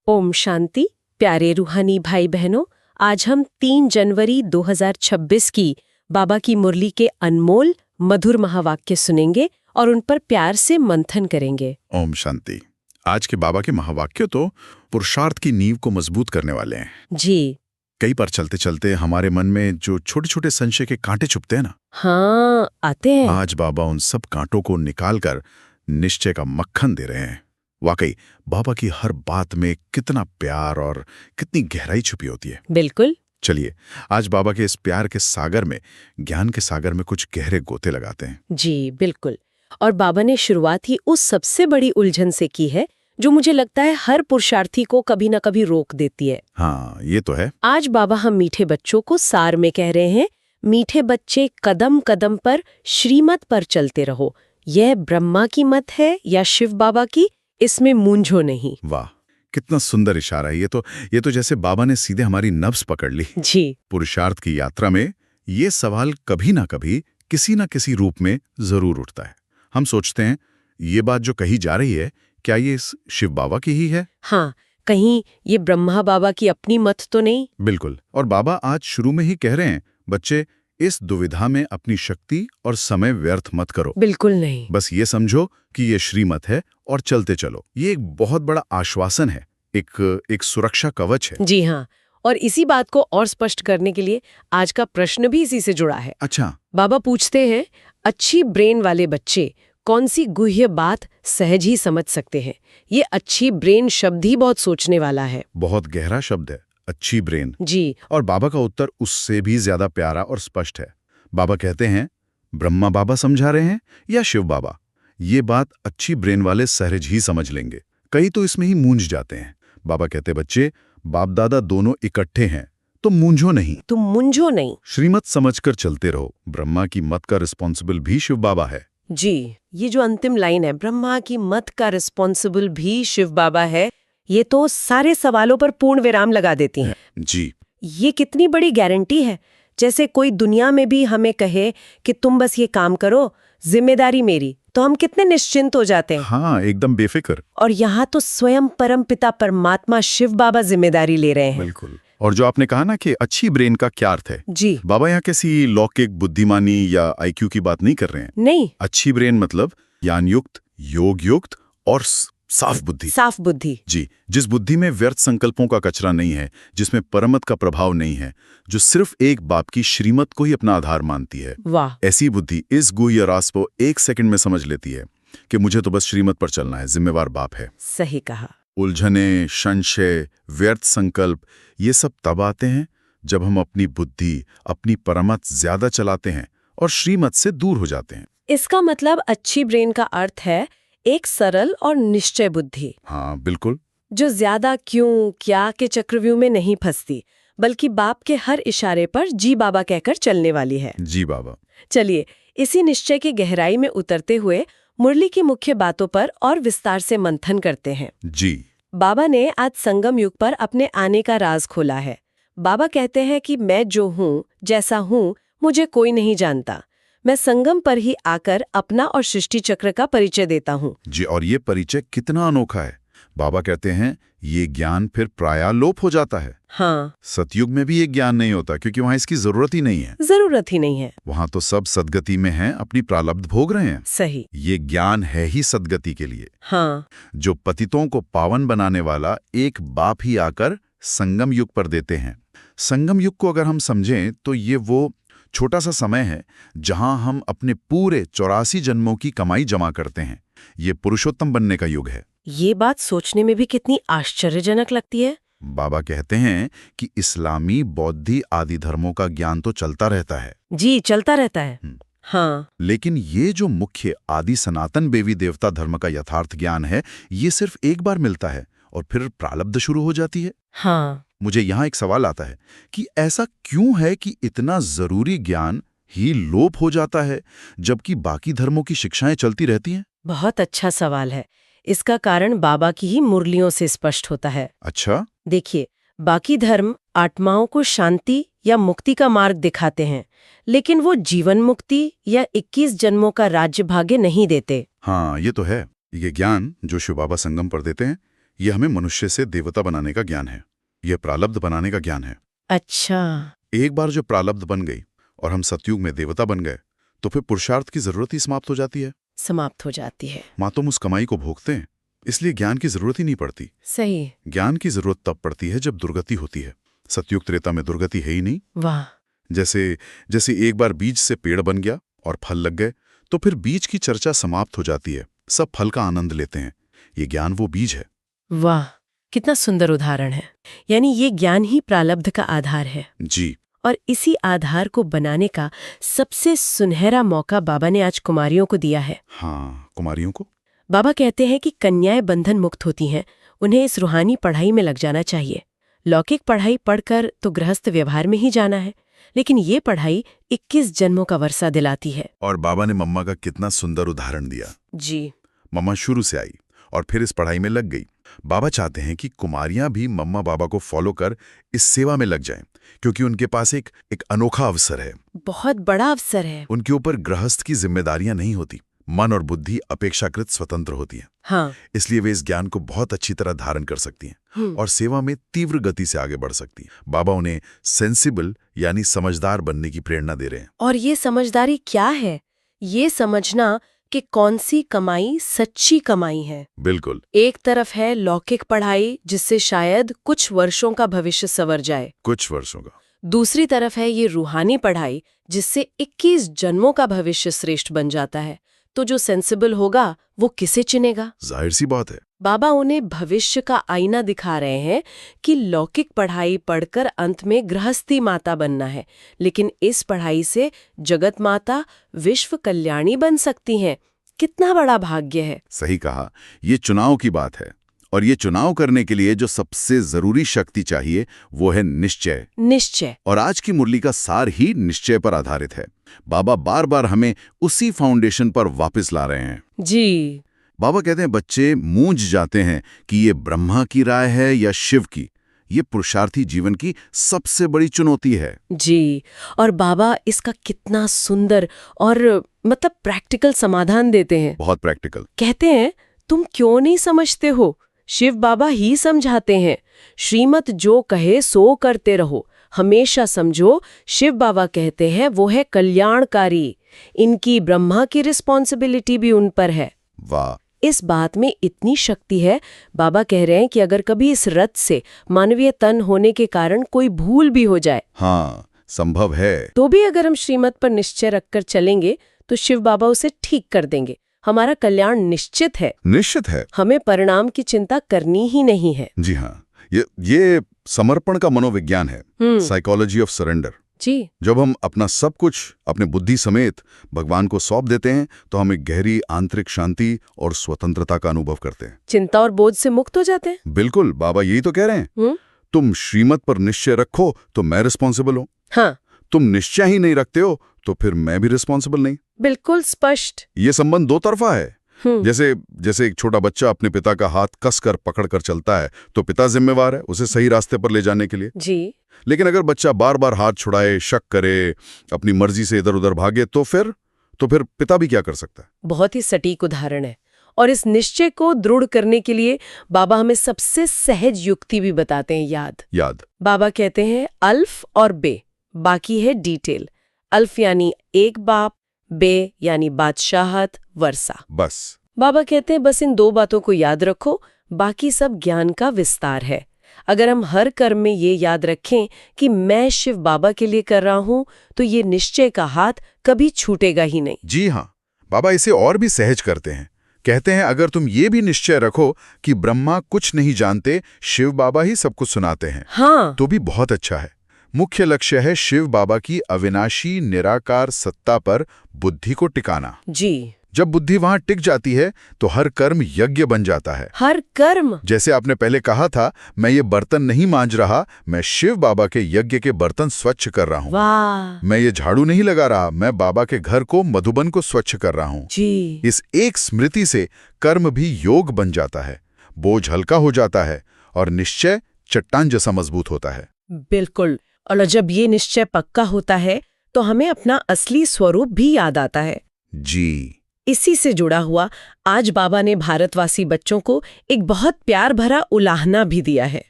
ओम शांति। प्यारे रूहानी भाई बहनों, आज हम 3 जनवरी 2026 की बाबा की मुरली के अनमोल मधुर महावाक्य सुनेंगे और उन पर प्यार से मंथन करेंगे। ओम शांति। आज के बाबा के महावाक्य तो पुरुषार्थ की नींव को मजबूत करने वाले हैं। जी कई बार चलते चलते हमारे मन में जो छोटे छोटे संशय के कांटे चुभते हैं ना, हाँ, आते हैं। आज बाबा उन सब कांटों को निकालकर निश्चय का मक्खन दे रहे हैं। वाकई बाबा की हर बात में कितना प्यार और कितनी गहराई छुपी होती है। बिल्कुल। चलिए आज बाबा के इस प्यार के सागर में, ज्ञान के सागर में कुछ गहरे गोते लगाते हैं। जी बिल्कुल। और बाबा ने शुरुआत ही उस सबसे बड़ी उलझन से की है जो मुझे लगता है हर पुरुषार्थी को कभी न कभी रोक देती है। हाँ, ये तो है। आज बाबा हम मीठे बच्चों को सार में कह रहे हैं, मीठे बच्चे कदम कदम पर श्रीमत पर चलते रहो। यह ब्रह्मा की मत है या शिव बाबा की, इसमें मूंझो नहीं। वाह, कितना सुंदर इशारा है। ये तो जैसे बाबा ने सीधे हमारी नब्ज पकड़ ली। जी पुरुषार्थ की यात्रा में ये सवाल कभी ना कभी किसी न किसी रूप में जरूर उठता है। हम सोचते हैं ये बात जो कही जा रही है, क्या ये इस शिव बाबा की ही है? हाँ, कहीं ये ब्रह्मा बाबा की अपनी मत तो नहीं। बिल्कुल। और बाबा आज शुरू में ही कह रहे हैं, बच्चे इस दुविधा में अपनी शक्ति और समय व्यर्थ मत करो। बिल्कुल नहीं। बस ये समझो कि ये श्रीमत है और चलते चलो। ये एक बहुत बड़ा आश्वासन है, एक सुरक्षा कवच है। जी हाँ। और इसी बात को और स्पष्ट करने के लिए आज का प्रश्न भी इसी से जुड़ा है। अच्छा। बाबा पूछते हैं, अच्छी ब्रेन वाले बच्चे कौन सी गुह्य बात सहज ही समझ सकते हैं? ये अच्छी ब्रेन शब्द ही बहुत सोचने वाला है। बहुत गहरा शब्द है, अच्छी ब्रेन। जी। और बाबा का उत्तर उससे भी ज्यादा प्यारा और स्पष्ट है। बाबा कहते हैं, ब्रह्मा बाबा समझा रहे हैं या शिव बाबा, ये बात अच्छी ब्रेन वाले सहज ही समझ लेंगे। कई तो इसमें ही मूंझ जाते हैं। बाबा कहते, बच्चे बाप दादा दोनों इकट्ठे हैं तो मूंझो नहीं। तुम मूंझो नहीं। श्रीमत समझकर चलते रहो। ब्रह्मा की मत का रिस्पॉन्सिबल भी शिव बाबा है। जी, ये जो अंतिम लाइन है, ब्रह्मा की मत का रिस्पॉन्सिबल भी शिव बाबा है, ये तो सारे सवालों पर पूर्ण विराम लगा देती है। जी। ये कितनी बड़ी गारंटी है, जैसे कोई दुनिया में भी हमें कहे कि तुम बस ये काम करो, जिम्मेदारी मेरी, तो हम कितने निश्चिंत हो जाते हैं। हाँ, एकदम बेफिक्र। और यहाँ तो स्वयं परमपिता परमात्मा शिव बाबा जिम्मेदारी ले रहे हैं। बिल्कुल। और जो आपने कहा ना कि अच्छी ब्रेन का क्या अर्थ है, जी। बाबा यहाँ किसी लौकिक बुद्धिमानी या आईक्यू की बात नहीं कर रहे हैं। नहीं। अच्छी ब्रेन मतलब ज्ञान युक्त, योग युक्त और साफ बुद्धि। साफ बुद्धि। जी, जिस बुद्धि में व्यर्थ संकल्पों का कचरा नहीं है, जिसमें परमत का प्रभाव नहीं है, जो सिर्फ एक बाप की श्रीमत को ही अपना आधार मानती है। वाह। ऐसी बुद्धि इस गुह्य राज को 1 सेकंड में समझ लेती है कि मुझे तो बस श्रीमत पर चलना है, जिम्मेवार बाप है। सही कहा। उलझने, संशय, व्यर्थ संकल्प, ये सब तब आते हैं जब हम अपनी बुद्धि, अपनी परमत ज्यादा चलाते हैं और श्रीमत से दूर हो जाते हैं। इसका मतलब अच्छी ब्रेन का अर्थ है एक सरल और निश्चय बुद्धि। हाँ बिल्कुल। जो ज्यादा क्यों क्या के चक्रव्यूह में नहीं फंसती, बल्कि बाप के हर इशारे पर जी बाबा कहकर चलने वाली है। जी बाबा। चलिए इसी निश्चय की गहराई में उतरते हुए मुरली की मुख्य बातों पर और विस्तार से मंथन करते हैं। जी। बाबा ने आज संगम युग पर अपने आने का राज खोला है। बाबा कहते हैं कि मैं जो हूँ, जैसा हूँ, मुझे कोई नहीं जानता। मैं संगम पर ही आकर अपना और सृष्टि चक्र का परिचय देता हूँ। जी, और ये परिचय कितना अनोखा है। बाबा कहते हैं ये ज्ञान फिर प्रायः लोप हो जाता है। हाँ। सतयुग में भी ये ज्ञान नहीं होता, क्योंकि वहां इसकी जरूरत ही नहीं है। जरूरत ही नहीं है। वहां तो सब सदगति में हैं, अपनी प्रारब्ध भोग रहे हैं। सही। ये ज्ञान है ही सदगति के लिए। हाँ। जो पतितों को पावन बनाने वाला एक बाप ही आकर संगम युग पर देते हैं। संगम युग को अगर हम समझें तो ये वो छोटा सा समय है जहां हम अपने पूरे 84 जन्मों की कमाई जमा करते हैं। ये पुरुषोत्तम बनने का युग है। ये बात सोचने में भी कितनी आश्चर्यजनक लगती है। बाबा कहते हैं कि इस्लामी, बौद्धी आदि धर्मों का ज्ञान तो चलता रहता है। जी, चलता रहता है। हाँ। लेकिन ये जो मुख्य आदि सनातन देवी देवता धर्म का यथार्थ ज्ञान है, ये सिर्फ एक बार मिलता है और फिर प्रारब्ध शुरू हो जाती है। हाँ। मुझे यहाँ एक सवाल आता है कि ऐसा क्यों है कि इतना जरूरी ज्ञान ही लोप हो जाता है, जबकि बाकी धर्मों की शिक्षाएं चलती रहती हैं? बहुत अच्छा सवाल है। इसका कारण बाबा की ही मुरलियों से स्पष्ट होता है। अच्छा। देखिए, बाकी धर्म आत्माओं को शांति या मुक्ति का मार्ग दिखाते हैं, लेकिन वो जीवन मुक्ति या 21 जन्मों का राज्य भाग्य नहीं देते। हाँ, ये तो है। ये ज्ञान जो शिव बाबा संगम पर देते हैं, ये हमें मनुष्य से देवता बनाने का ज्ञान है, यह प्रारब्ध बनाने का ज्ञान है। अच्छा। एक बार जो प्रारब्ध बन गई और हम सतयुग में देवता बन गए तो फिर पुरुषार्थ की जरूरत ही समाप्त हो जाती है। समाप्त हो जाती है। मातुम उस कमाई को भोगते हैं, इसलिए ज्ञान की जरूरत ही नहीं पड़ती। सही। ज्ञान की जरूरत तब पड़ती है जब दुर्गति होती है। सतयुग त्रेता में दुर्गति है ही नहीं। वाह। जैसे एक बार बीज से पेड़ बन गया और फल लग गए तो फिर बीज की चर्चा समाप्त हो जाती है, सब फल का आनंद लेते हैं। ये ज्ञान वो बीज है। वाह, कितना सुंदर उदाहरण है। यानी ये ज्ञान ही प्रारब्ध का आधार है। जी। और इसी आधार को बनाने का सबसे सुनहरा मौका बाबा ने आज कुमारियों को दिया है। हाँ, कुमारियों को। बाबा कहते हैं कि कन्याएं बंधन मुक्त होती हैं, उन्हें इस रूहानी पढ़ाई में लग जाना चाहिए। लौकिक पढ़ाई पढ़कर तो गृहस्थ व्यवहार में ही जाना है, लेकिन ये पढ़ाई 21 जन्मों का वर्षा दिलाती है। और बाबा ने मम्मा का कितना सुंदर उदाहरण दिया। जी। मम्मा शुरू से आई और फिर इस पढ़ाई में लग गई। बाबा चाहते हैं कि कुमारियां भी मम्मा बाबा को फॉलो कर इस सेवा में लग जाएं, क्योंकि उनके पास एक अनोखा अवसर है। बहुत बड़ा अवसर है। उनके ऊपर गृहस्थ की जिम्मेदारियां नहीं होती, मन और बुद्धि अपेक्षाकृत स्वतंत्र होती हैं। हाँ। इसलिए वे इस ज्ञान को बहुत अच्छी तरह धारण कर सकती हैं और सेवा में तीव्र गति से आगे बढ़ सकती हैं। बाबा उन्हें सेंसिबल यानी समझदार बनने की प्रेरणा दे रहे हैं। और ये समझदारी क्या है? ये समझना कि कौन सी कमाई सच्ची कमाई है। बिल्कुल। एक तरफ है लौकिक पढ़ाई, जिससे शायद कुछ वर्षों का भविष्य संवर जाए। कुछ वर्षों का। दूसरी तरफ है ये रूहानी पढ़ाई, जिससे 21 जन्मों का भविष्य श्रेष्ठ बन जाता है। तो जो सेंसिबल होगा वो किसे चुनेगा? जाहिर सी बात है। बाबा उन्हें भविष्य का आईना दिखा रहे हैं कि लौकिक पढ़ाई पढ़कर अंत में गृहस्थी माता बनना है, लेकिन इस पढ़ाई से जगत माता, विश्व कल्याणी बन सकती हैं। कितना बड़ा भाग्य है। सही कहा। ये चुनाव की बात है, और ये चुनाव करने के लिए जो सबसे जरूरी शक्ति चाहिए वो है निश्चय। निश्चय। और आज की मुरली का सार ही निश्चय पर आधारित है। बाबा बार बार हमें उसी फाउंडेशन पर वापस ला रहे हैं। जी। बाबा कहते हैं बच्चे मूंझ जाते हैं कि ये ब्रह्मा की राय है या शिव की। ये पुरुषार्थी जीवन की सबसे बड़ी चुनौती है। जी। और बाबा इसका कितना सुंदर और मतलब प्रैक्टिकल समाधान देते हैं। बहुत प्रैक्टिकल। कहते हैं तुम क्यों नहीं समझते हो, शिव बाबा ही समझाते हैं। श्रीमत जो कहे सो करते रहो, हमेशा समझो शिव बाबा कहते हैं वो है कल्याणकारी। इनकी ब्रह्मा की रिस्पॉन्सिबिलिटी भी उन पर है। वाह। इस बात में इतनी शक्ति है। बाबा कह रहे हैं कि अगर कभी इस रथ से मानवीय तन होने के कारण कोई भूल भी हो जाए, हाँ संभव है, तो भी अगर हम श्रीमत पर निश्चय रखकर चलेंगे तो शिव बाबा उसे ठीक कर देंगे। हमारा कल्याण निश्चित है। निश्चित है। हमें परिणाम की चिंता करनी ही नहीं है। जी हाँ, ये समर्पण का मनोविज्ञान है, साइकोलॉजी ऑफ सरेंडर। जी। जब हम अपना सब कुछ अपने बुद्धि समेत भगवान को सौंप देते हैं तो हम एक गहरी आंतरिक शांति और स्वतंत्रता का अनुभव करते हैं। चिंता और बोझ से मुक्त हो जाते हैं। बिल्कुल, बाबा यही तो कह रहे हैं। तुम श्रीमत पर निश्चय रखो तो मैं रिस्पॉन्सिबल हूँ। हाँ। तुम निश्चय ही नहीं रखते हो तो फिर मैं भी रिस्पॉन्सिबल नहीं। बिल्कुल स्पष्ट। ये संबंध दो तरफा है। जैसे एक छोटा बच्चा अपने पिता का हाथ कसकर पकड़कर चलता है तो पिता जिम्मेवार है उसे सही रास्ते पर ले जाने के लिए। जी। लेकिन अगर बच्चा बार बार हाथ छुड़ाए, शक करे, अपनी मर्जी से इधर उधर भागे तो फिर पिता भी क्या कर सकता है? बहुत ही सटीक उदाहरण है। और इस निश्चय को दृढ़ करने के लिए बाबा हमें सबसे सहज युक्ति भी बताते हैं। याद। बाबा कहते हैं अल्फ और बे, बाकी है डिटेल। अल्फ यानी एक बाप, बे यानी बादशाहत, वर्षा। बस बाबा कहते हैं बस इन दो बातों को याद रखो, बाकी सब ज्ञान का विस्तार है। अगर हम हर कर्म में ये याद रखें कि मैं शिव बाबा के लिए कर रहा हूं, तो ये निश्चय का हाथ कभी छूटेगा ही नहीं। जी हाँ, बाबा इसे और भी सहज करते हैं। कहते हैं अगर तुम ये भी निश्चय रखो कि ब्रह्मा कुछ नहीं जानते, शिव बाबा ही सब कुछ सुनाते हैं, हाँ, तो भी बहुत अच्छा है। मुख्य लक्ष्य है शिव बाबा की अविनाशी निराकार सत्ता पर बुद्धि को टिकाना। जी। जब बुद्धि वहां टिक जाती है तो हर कर्म यज्ञ बन जाता है। हर कर्म। जैसे आपने पहले कहा था, मैं ये बर्तन नहीं मांज रहा, मैं शिव बाबा के यज्ञ के बर्तन स्वच्छ कर रहा हूँ। वाह। मैं ये झाड़ू नहीं लगा रहा, मैं बाबा के घर को, मधुबन को स्वच्छ कर रहा हूँ। जी। इस एक स्मृति से कर्म भी योग बन जाता है, बोझ हल्का हो जाता है और निश्चय चट्टान जैसा मजबूत होता है। बिल्कुल। और जब ये निश्चय पक्का होता है तो हमें अपना असली स्वरूप भी याद आता है। जी। इसी से जुड़ा हुआ आज बाबा ने भारतवासी बच्चों को एक बहुत प्यार भरा उलाहना भी दिया है।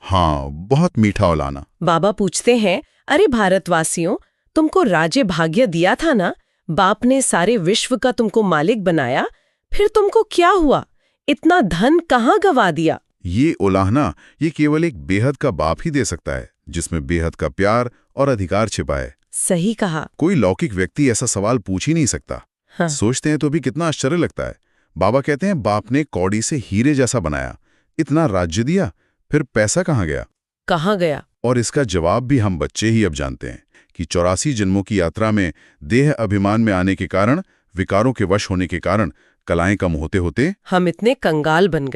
हाँ, बहुत मीठा उलाहना। बाबा पूछते हैं, अरे भारतवासियों, तुमको राज्य भाग्य दिया था ना, बाप ने सारे विश्व का तुमको मालिक बनाया, फिर तुमको क्या हुआ, इतना धन कहाँ गवा दिया? ये उलाहना ये केवल एक बेहद का बाप ही दे सकता है, जिसमें बेहद का प्यार और अधिकार छिपा है। सही कहा। कोई लौकिक व्यक्ति ऐसा सवाल पूछ ही नहीं सकता। हाँ। सोचते हैं तो भी कितना आश्चर्य लगता है। बाबा कहते हैं बाप ने कौड़ी से हीरे जैसा बनाया, इतना राज्य दिया, फिर पैसा कहाँ गया? कहाँ गया? और इसका जवाब भी हम बच्चे ही अब जानते हैं कि 84 जन्मों की यात्रा में देह अभिमान में आने के कारण, विकारों के वश होने के कारण कलाएं कम होते होते हम इतने कंगाल बन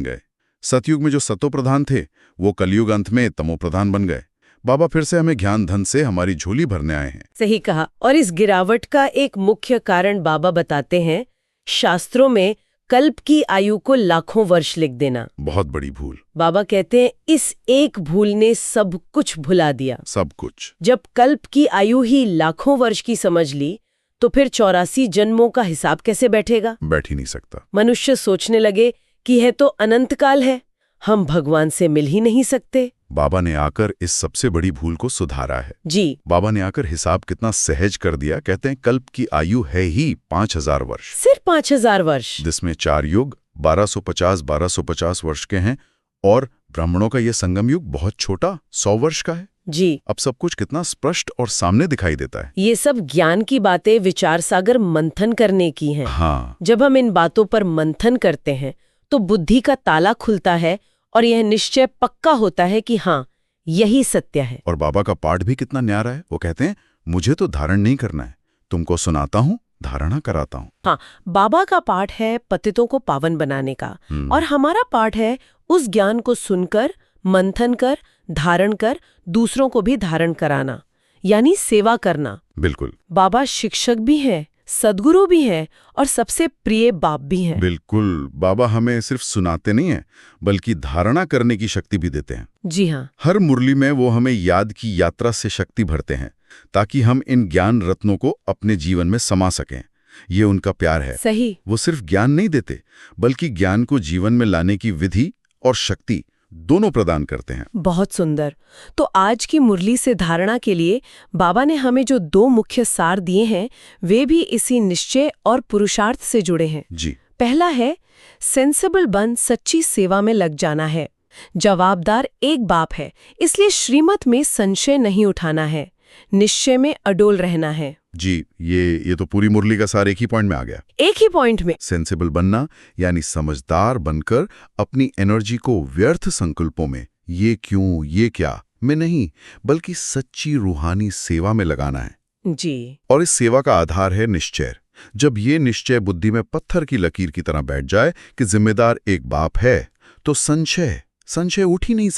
गए। सतयुग में जो सतो प्रधान थे वो कलयुग अंत में तमो प्रधान बन गए। बाबा फिर से हमें ज्ञान धन से हमारी झोली भरने आए हैं। सही कहा। और इस गिरावट का एक मुख्य कारण बाबा बताते हैं, शास्त्रों में कल्प की आयु को लाखों वर्ष लिख देना। बहुत बड़ी भूल। बाबा कहते हैं इस एक भूल ने सब कुछ भुला दिया। सब कुछ। जब कल्प की आयु ही लाखों वर्ष की समझ ली तो फिर 84 जन्मों का हिसाब कैसे बैठेगा? बैठ ही नहीं सकता। मनुष्य सोचने लगे कि यह तो अनंत काल है, हम भगवान से मिल ही नहीं सकते। बाबा ने आकर इस सबसे बड़ी भूल को सुधारा है जी। बाबा ने आकर हिसाब कितना सहज कर दिया। कहते हैं कल्प की आयु है ही 5000 वर्ष। सिर्फ 5000 वर्ष, जिसमें 4 युग 1250 वर्ष के हैं, और ब्राह्मणों का यह संगम युग बहुत छोटा 100 वर्ष का है। जी। अब सब कुछ कितना स्पष्ट और सामने दिखाई देता है। ये सब ज्ञान की बातें विचार सागर मंथन करने की हैं। हाँ। जब हम इन बातों पर मंथन करते हैं तो बुद्धि का ताला खुलता है और यह निश्चय पक्का होता है कि हाँ, यही सत्य है। और बाबा का पाठ भी कितना न्यारा है। वो कहते हैं मुझे तो धारण नहीं करना है, तुमको सुनाता हूँ, धारणा कराता हूँ। हाँ, बाबा का पाठ है पतितों को पावन बनाने का, और हमारा पाठ है उस ज्ञान को सुनकर, मंथन कर, धारण कर, दूसरों को भी धारण कराना, यानी सेवा करना। बिल्कुल। बाबा शिक्षक भी हैं, सद्गुरु भी हैं, और सबसे प्रिय बाप भी हैं। बिल्कुल। बाबा हमें सिर्फ सुनाते नहीं हैं, बल्कि धारणा करने की शक्ति भी देते हैं। जी हाँ। हर मुरली में वो हमें याद की यात्रा से शक्ति भरते हैं, ताकि हम इन ज्ञान रत्नों को अपने जीवन में समा सकें। ये उनका प्यार है। सही। वो सिर्फ ज्ञान नहीं देते, बल्कि ज्ञान को जीवन में लाने की विधि और शक्ति दोनों प्रदान करते हैं। बहुत सुंदर। तो आज की मुरली से धारणा के लिए बाबा ने हमें जो 2 मुख्य सार दिए हैं, वे भी इसी निश्चय और पुरुषार्थ से जुड़े हैं। जी। पहला है, सेंसिबल बन सच्ची सेवा में लग जाना है। जवाबदार एक बाप है, इसलिए श्रीमत में संशय नहीं उठाना है, निश्चय में अडोल रहना है। जी, ये तो पूरी मुरली का सार एक ही पॉइंट में आ गया। एक ही पॉइंट में। सेंसिबल बनना यानी समझदार बनकर अपनी एनर्जी को व्यर्थ संकल्पों में, ये क्यों, ये क्या में नहीं, बल्कि सच्ची रूहानी सेवा में लगाना है। जी। और इस सेवा का आधार है निश्चय। जब ये निश्चय बुद्धि में पत्थर की लकीर की तरह बैठ जाए कि जिम्मेदार एक बाप है, तो संशय उठ ही नहीं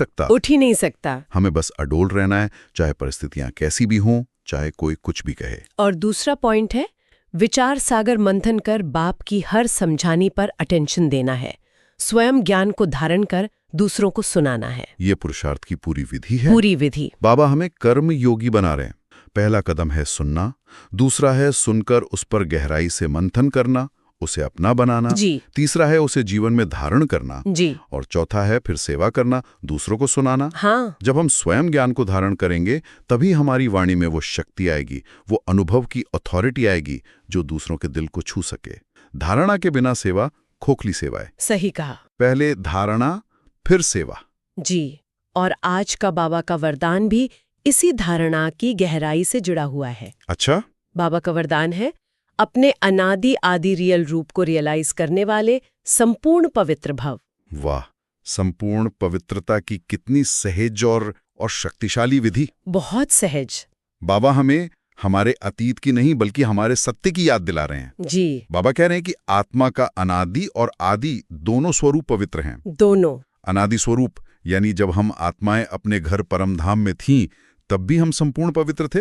सकता। हमें बस अडोल रहना है, चाहे परिस्थितियां कैसी भी हों, चाहे कोई कुछ भी कहे। और दूसरा पॉइंट है, विचार सागर मंथन कर बाप की हर समझानी पर अटेंशन देना है, स्वयं ज्ञान को धारण कर दूसरों को सुनाना है। ये पुरुषार्थ की पूरी विधि। बाबा हमें कर्म योगी बना रहे हैं। पहला कदम है सुनना, दूसरा है सुनकर उस पर गहराई से मंथन करना, उसे अपना बनाना। जी। तीसरा है उसे जीवन में धारण करना। जी। और चौथा है फिर सेवा करना, दूसरों को सुनाना। हाँ। जब हम स्वयं ज्ञान को धारण करेंगे, तभी हमारी वाणी में वो शक्ति आएगी, वो अनुभव की अथॉरिटी आएगी जो दूसरों के दिल को छू सके। धारणा के बिना सेवा खोखली सेवा है। सही कहा। पहले धारणा, फिर सेवा। जी। और आज का बाबा का वरदान भी इसी धारणा की गहराई से जुड़ा हुआ है। अच्छा। बाबा का वरदान है, अपने अनादि आदि रियल रूप को रियलाइज करने वाले संपूर्ण पवित्र भव। वाह, संपूर्ण पवित्रता की कितनी सहज और शक्तिशाली विधि। बहुत सहज। बाबा हमें हमारे अतीत की नहीं बल्कि हमारे सत्य की याद दिला रहे हैं। जी। बाबा कह रहे हैं कि आत्मा का अनादि और आदि दोनों स्वरूप पवित्र हैं। दोनों। अनादि स्वरूप यानी जब हम आत्माएं अपने घर परमधाम में थीं, तब भी हम संपूर्ण पवित्र थे,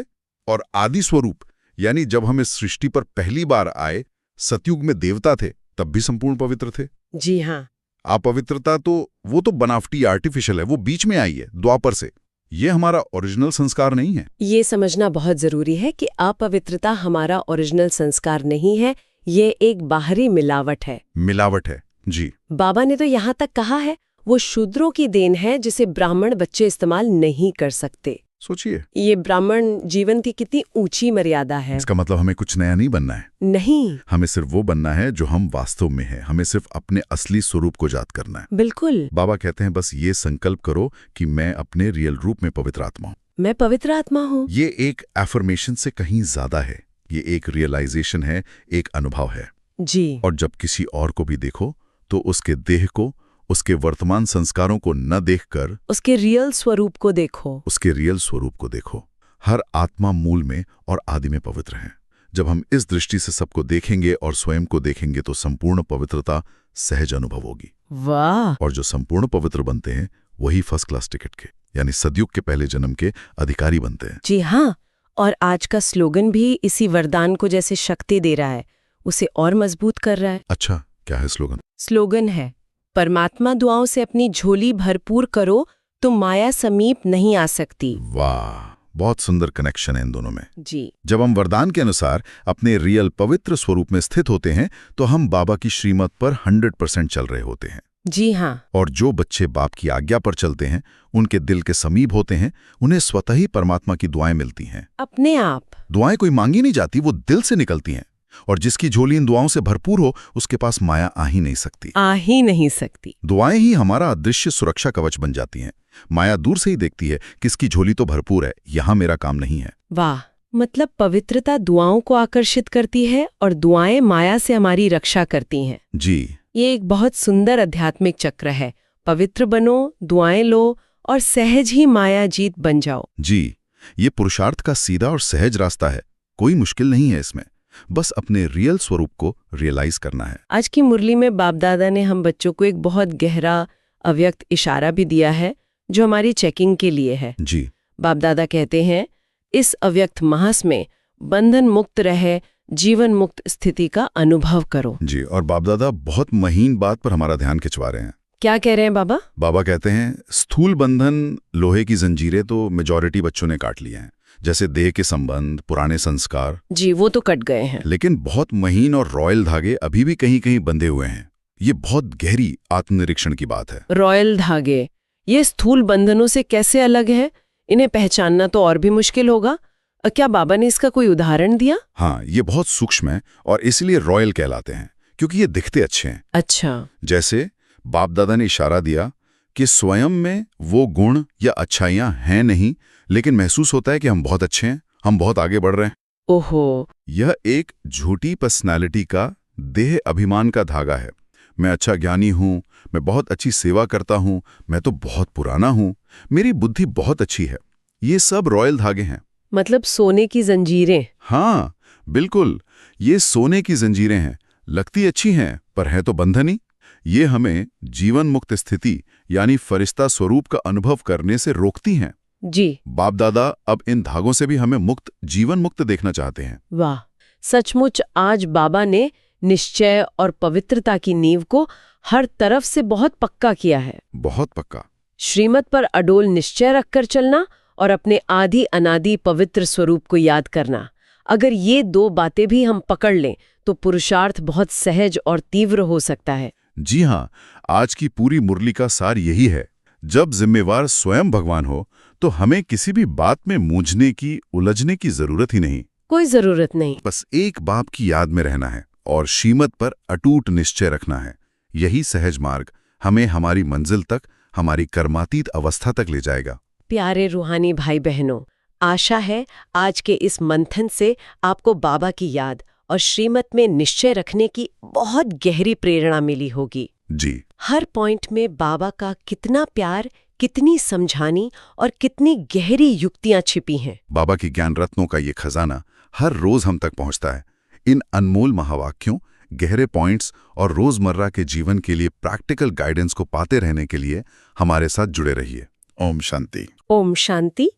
और आदि स्वरूप यानी जब हम इस सृष्टि पर पहली बार आए, सतयुग में देवता थे, तब भी संपूर्ण पवित्र थे। जी हाँ। अपवित्रता तो वो तो बनावटी आर्टिफिशियल है, वो बीच में आई है द्वापर से। ये हमारा ओरिजिनल संस्कार नहीं है। ये समझना बहुत जरूरी है कि अपवित्रता हमारा ओरिजिनल संस्कार नहीं है, ये एक बाहरी मिलावट है। मिलावट है, जी। बाबा ने तो यहाँ तक कहा है वो शूद्रों की देन है जिसे ब्राह्मण बच्चे इस्तेमाल नहीं कर सकते। सोचिए, ये ब्राह्मण जीवन की कितनी ऊंची मर्यादा है। इसका मतलब हमें कुछ नया नहीं बनना है। नहीं, हमें सिर्फ वो बनना है जो हम वास्तव में हैं। हमें सिर्फ अपने असली स्वरूप को याद करना है। बिल्कुल। बाबा कहते हैं बस ये संकल्प करो कि मैं अपने रियल रूप में पवित्र आत्मा हूँ। मैं पवित्र आत्मा हूँ। ये एक एफर्मेशन से कहीं ज्यादा है। ये एक रियलाइजेशन है, एक अनुभव है। जी। और जब किसी और को भी देखो तो उसके देह को, उसके वर्तमान संस्कारों को न देखकर उसके रियल स्वरूप को देखो। उसके रियल स्वरूप को देखो। हर आत्मा मूल में और आदि में पवित्र है। जब हम इस दृष्टि से सबको देखेंगे और स्वयं को देखेंगे तो संपूर्ण पवित्रता सहज अनुभव होगी। वाह। और जो संपूर्ण पवित्र बनते हैं वही फर्स्ट क्लास टिकट के, यानी सदयुग के पहले जन्म के अधिकारी बनते हैं। जी हाँ। और आज का स्लोगन भी इसी वरदान को जैसे शक्ति दे रहा है, उसे और मजबूत कर रहा है। अच्छा, क्या है स्लोगन? स्लोगन है, परमात्मा दुआओं से अपनी झोली भरपूर करो तो माया समीप नहीं आ सकती। वाह, बहुत सुंदर कनेक्शन है इन दोनों में। जी। जब हम वरदान के अनुसार अपने रियल पवित्र स्वरूप में स्थित होते हैं तो हम बाबा की श्रीमत पर 100% चल रहे होते हैं। जी हाँ। और जो बच्चे बाप की आज्ञा पर चलते हैं, उनके दिल के समीप होते हैं, उन्हें स्वतः ही परमात्मा की दुआएं मिलती हैं। अपने आप। दुआएं कोई मांगी नहीं जाती, वो दिल से निकलती हैं। और जिसकी झोली इन दुआओं से भरपूर हो, उसके पास माया आ ही नहीं सकती। आ ही नहीं सकती। दुआएं ही हमारा अदृश्य सुरक्षा कवच बन जाती हैं। माया दूर से ही देखती है, किसकी झोली तो भरपूर है, यहाँ मेरा काम नहीं है। वाह, मतलब पवित्रता दुआओं को आकर्षित करती है और दुआएं माया से हमारी रक्षा करती हैं। जी। ये एक बहुत सुंदर आध्यात्मिक चक्र है। पवित्र बनो, दुआएं लो और सहज ही माया जीत बन जाओ। जी, ये पुरुषार्थ का सीधा और सहज रास्ता है। कोई मुश्किल नहीं है इसमें, बस अपने रियल स्वरूप को रियलाइज करना है। आज की मुरली में बाप दादा ने हम बच्चों को एक बहुत गहरा अव्यक्त इशारा भी दिया है जो हमारी चेकिंग के लिए है। जी। बाप दादा कहते हैं, इस अव्यक्त मास में बंधन मुक्त रहे, जीवन मुक्त स्थिति का अनुभव करो। जी, और बाप दादा बहुत महीन बात पर हमारा ध्यान खिंचवा रहे हैं। क्या कह रहे हैं बाबा? बाबा कहते हैं स्थूल बंधन, लोहे की जंजीरें तो मेजॉरिटी बच्चों ने काट लिए हैं, जैसे देह के संबंध, पुराने संस्कार। जी, वो तो कट गए हैं। लेकिन बहुत महीन और रॉयल धागे अभी भी कहीं कहीं बंधे हुए हैं। ये बहुत गहरी आत्मनिरीक्षण की बात है। रॉयल धागे, ये स्थूल बंधनों से कैसे अलग है? इन्हें पहचानना तो और भी मुश्किल होगा। क्या बाबा ने इसका कोई उदाहरण दिया? हाँ, ये बहुत सूक्ष्म है और इसलिए रॉयल कहलाते हैं, क्योंकि ये दिखते अच्छे हैं। अच्छा। जैसे बाप दादा ने इशारा दिया कि स्वयं में वो गुण या अच्छाइयां हैं नहीं, लेकिन महसूस होता है कि हम बहुत अच्छे हैं, हम बहुत आगे बढ़ रहे हैं। ओहो। यह एक झूठी पर्सनालिटी का देह अभिमान का धागा है। मैं अच्छा ज्ञानी हूं, मैं बहुत अच्छी सेवा करता हूं, मैं तो बहुत पुराना हूं, मेरी बुद्धि बहुत अच्छी है। ये सब रॉयल धागे हैं। मतलब सोने की जंजीरें। हाँ बिल्कुल, ये सोने की जंजीरें हैं। लगती अच्छी हैं पर है तो बंधन ही। ये हमें जीवन मुक्त स्थिति यानी फरिश्ता स्वरूप का अनुभव करने से रोकती हैं। जी। बाप दादा अब इन धागों से भी हमें मुक्त, जीवन मुक्त देखना चाहते हैं। वाह, सचमुच आज बाबा ने निश्चय और पवित्रता की नींव को हर तरफ से बहुत पक्का किया है। बहुत पक्का। श्रीमत पर अडोल निश्चय रखकर चलना और अपने आदि अनादि पवित्र स्वरूप को याद करना। अगर ये दो बातें भी हम पकड़ लें तो पुरुषार्थ बहुत सहज और तीव्र हो सकता है। जी हाँ, आज की पूरी मुरली का सार यही है। जब जिम्मेवार स्वयं भगवान हो तो हमें किसी भी बात में मूंझने की, उलझने की जरूरत ही नहीं। कोई जरूरत नहीं। बस एक बाप की याद में रहना है और श्रीमत पर अटूट निश्चय रखना है। यही सहज मार्ग हमें हमारी मंजिल तक, हमारी कर्मातीत अवस्था तक ले जाएगा। प्यारे रूहानी भाई बहनों, आशा है आज के इस मंथन से आपको बाबा की याद और श्रीमत में निश्चय रखने की बहुत गहरी प्रेरणा मिली होगी। जी। हर पॉइंट में बाबा का कितना प्यार, कितनी समझानी और कितनी गहरी युक्तियां छिपी हैं। बाबा की ज्ञान रत्नों का ये खजाना हर रोज हम तक पहुंचता है। इन अनमोल महावाक्यों, गहरे पॉइंट्स और रोजमर्रा के जीवन के लिए प्रैक्टिकल गाइडेंस को पाते रहने के लिए हमारे साथ जुड़े रहिए। ओम शांति। ओम शांति।